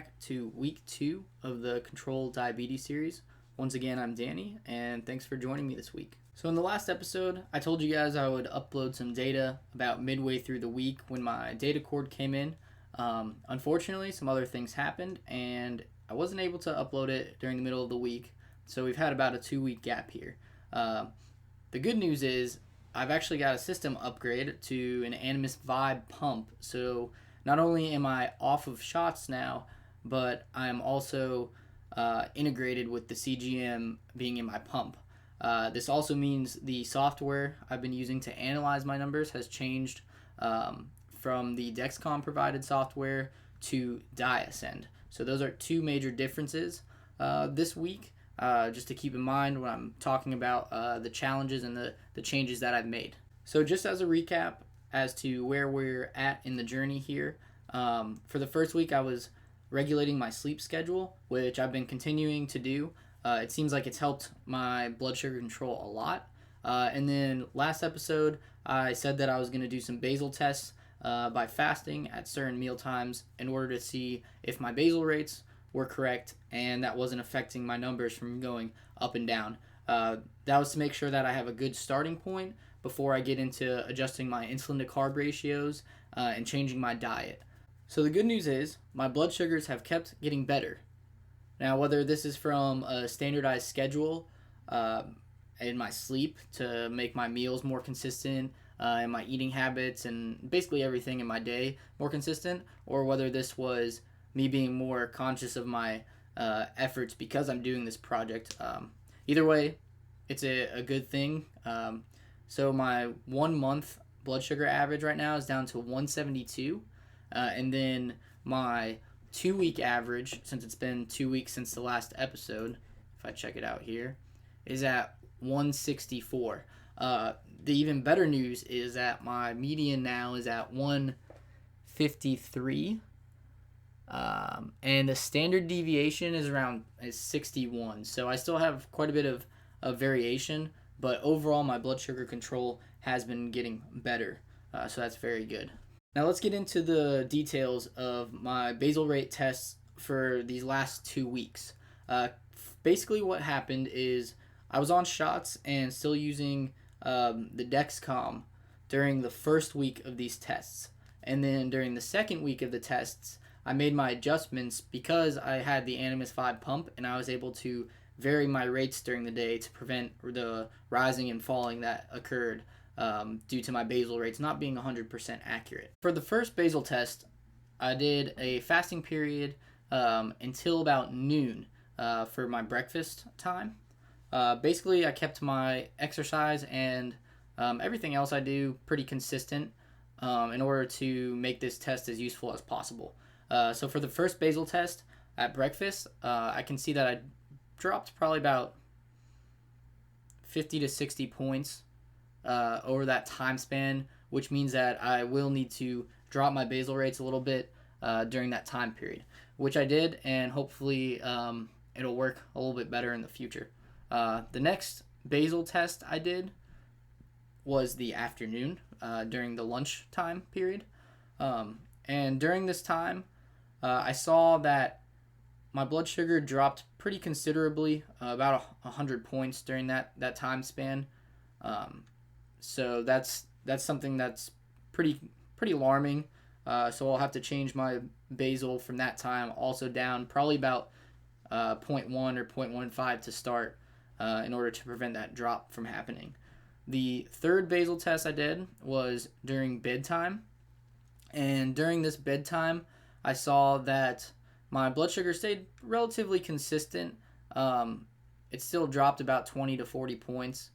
back to week 2 of the Control Diabetes series. Once again, I'm Danny, and thanks for joining me this week. So in the last episode, I told you guys I would upload some data about midway through the week when my data cord came in. Unfortunately, some other things happened, and I wasn't able to upload it during the middle of the week, so we've had about a 2-week gap here. The good news is I've actually got a system upgrade to an Animus Vibe pump, so not only am I off of shots now, but I'm also integrated with the CGM being in my pump. This also means the software I've been using to analyze my numbers has changed from the Dexcom provided software to Diasend. So those are two major differences this week, just to keep in mind when I'm talking about the challenges and the changes that I've made. So just as a recap as to where we're at in the journey here, for the first week I was regulating my sleep schedule, which I've been continuing to do. It seems like it's helped my blood sugar control a lot. And then last episode, I said that I was going to do some basal tests by fasting at certain meal times in order to see if my basal rates were correct and that wasn't affecting my numbers from going up and down. That was to make sure that I have a good starting point before I get into adjusting my insulin to carb ratios and changing my diet. So the good news is my blood sugars have kept getting better. Now, whether this is from a standardized schedule in my sleep to make my meals more consistent and my eating habits and basically everything in my day more consistent, or whether this was me being more conscious of my efforts because I'm doing this project. Either way, it's a good thing. So my 1 month blood sugar average right now is down to 172. And then my 2-week average, since it's been 2 weeks since the last episode, if I check it out here, is at 164. The even better news is that my median now is at 153. And the standard deviation is 61. So I still have quite a bit of variation, but overall my blood sugar control has been getting better. So that's very good. Now let's get into the details of my basal rate tests for these last 2 weeks. Basically what happened is I was on shots and still using the Dexcom during the first week of these tests. And then during the second week of the tests, I made my adjustments because I had the Animus Vibe pump and I was able to vary my rates during the day to prevent the rising and falling that occurred due to my basal rates not being 100% accurate. For the first basal test, I did a fasting period until about noon for my breakfast time. Basically, I kept my exercise and everything else I do pretty consistent in order to make this test as useful as possible. So for the first basal test at breakfast, I can see that I dropped probably about 50 to 60 points over that time span, which means that I will need to drop my basal rates a little bit during that time period, which I did, and hopefully it'll work a little bit better in the future. The next basal test I did was the afternoon during the lunch time period, and during this time I saw that my blood sugar dropped pretty considerably, about 100 points during that time span. So that's something that's pretty alarming. So I'll have to change my basal from that time also down probably about 0.1 or 0.15 to start in order to prevent that drop from happening. The third basal test I did was during bedtime, and during this bedtime I saw that my blood sugar stayed relatively consistent. It still dropped about 20 to 40 points.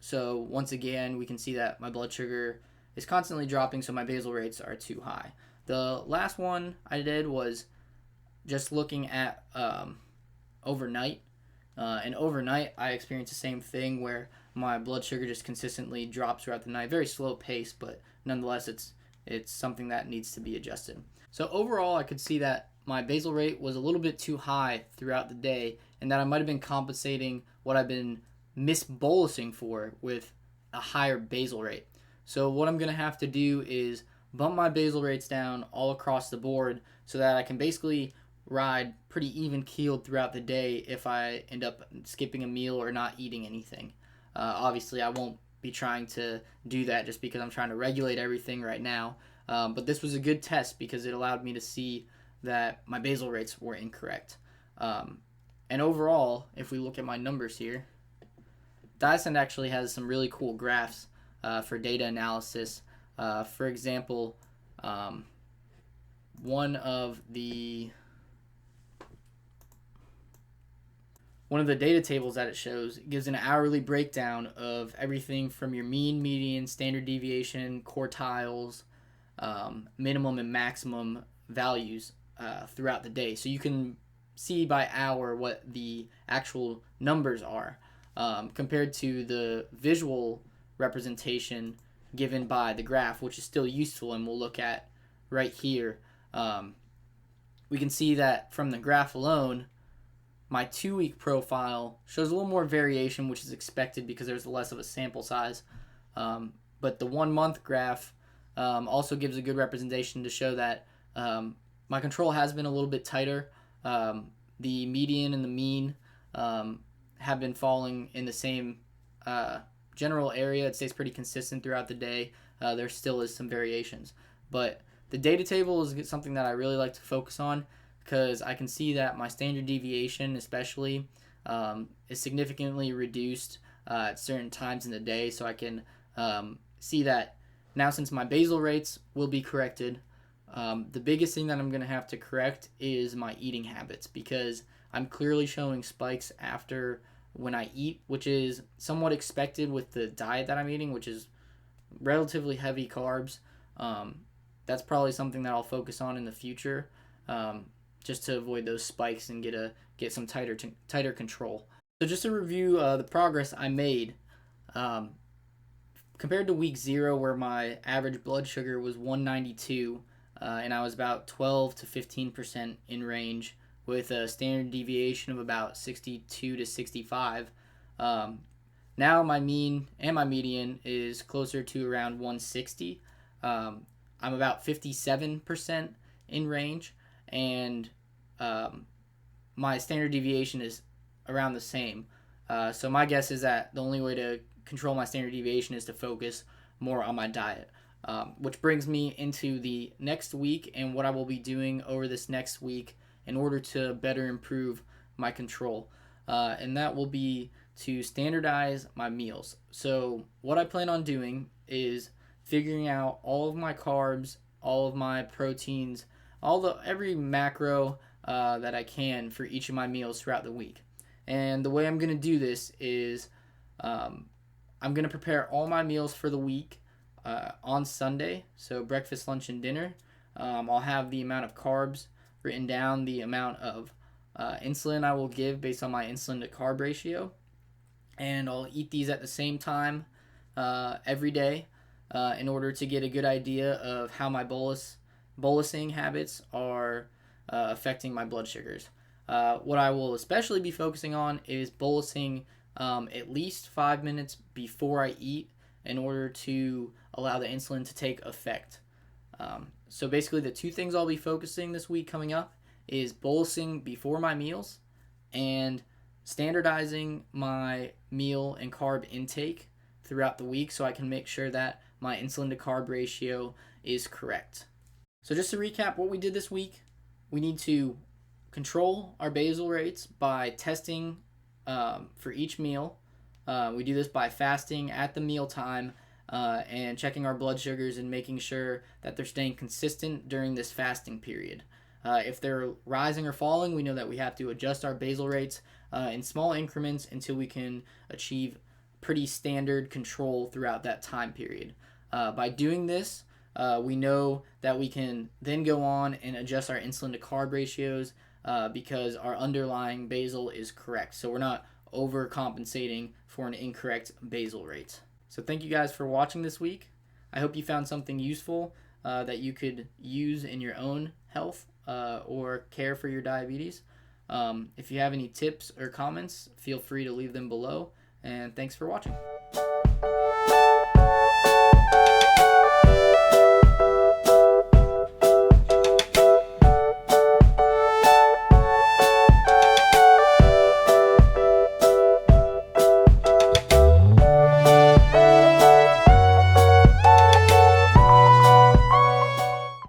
So once again, we can see that my blood sugar is constantly dropping, so my basal rates are too high. The last one I did was just looking at overnight. And overnight, I experienced the same thing where my blood sugar just consistently drops throughout the night. Very slow pace, but nonetheless, it's something that needs to be adjusted. So overall, I could see that my basal rate was a little bit too high throughout the day, and that I might have been compensating what I've been misbolusing for with a higher basal rate. So what I'm going to have to do is bump my basal rates down all across the board so that I can basically ride pretty even keeled throughout the day if I end up skipping a meal or not eating anything. Obviously, I won't be trying to do that just because I'm trying to regulate everything right now. But this was a good test because it allowed me to see that my basal rates were incorrect. And overall, if we look at my numbers here, Dyson actually has some really cool graphs for data analysis. For example, one of the data tables that it shows gives an hourly breakdown of everything from your mean, median, standard deviation, quartiles, minimum and maximum values throughout the day. So you can see by hour what the actual numbers are compared to the visual representation given by the graph, which is still useful and we'll look at right here. We can see that from the graph alone, my 2-week profile shows a little more variation, which is expected because there's less of a sample size. But the 1-month graph also gives a good representation to show that my control has been a little bit tighter. The median and the mean have been falling in the same general area. It stays pretty consistent throughout the day. There still is some variations. But the data table is something that I really like to focus on because I can see that my standard deviation especially is significantly reduced at certain times in the day. So I can see that now since my basal rates will be corrected, the biggest thing that I'm going to have to correct is my eating habits because I'm clearly showing spikes after when I eat, which is somewhat expected with the diet that I'm eating, which is relatively heavy carbs. That's probably something that I'll focus on in the future just to avoid those spikes and get some tighter control. So just to review the progress I made, compared to week 0 where my average blood sugar was 192 and I was about 12 to 15% in range with a standard deviation of about 62 to 65. Now my mean and my median is closer to around 160. I'm about 57% in range, and my standard deviation is around the same. So my guess is that the only way to control my standard deviation is to focus more on my diet. Which brings me into the next week and what I will be doing over this next week in order to better improve my control. And that will be to standardize my meals. So what I plan on doing is figuring out all of my carbs, all of my proteins, every macro that I can for each of my meals throughout the week. And the way I'm going to do this is I'm going to prepare all my meals for the week on Sunday, so breakfast, lunch, and dinner. I'll have the amount of carbs written down, the amount of insulin I will give based on my insulin to carb ratio, and I'll eat these at the same time every day in order to get a good idea of how my bolusing habits are affecting my blood sugars. What I will especially be focusing on is bolusing at least 5 minutes before I eat in order to allow the insulin to take effect. So basically the 2 things I'll be focusing this week coming up is bolusing before my meals and standardizing my meal and carb intake throughout the week so I can make sure that my insulin to carb ratio is correct. So just to recap what we did this week, we need to control our basal rates by testing for each meal. We do this by fasting at the meal time and checking our blood sugars and making sure that they're staying consistent during this fasting period. If they're rising or falling, we know that we have to adjust our basal rates in small increments until we can achieve pretty standard control throughout that time period. By doing this, we know that we can then go on and adjust our insulin to carb ratios because our underlying basal is correct. So we're not overcompensating for an incorrect basal rate. So thank you guys for watching this week. I hope you found something useful that you could use in your own health or care for your diabetes. If you have any tips or comments, feel free to leave them below. And thanks for watching.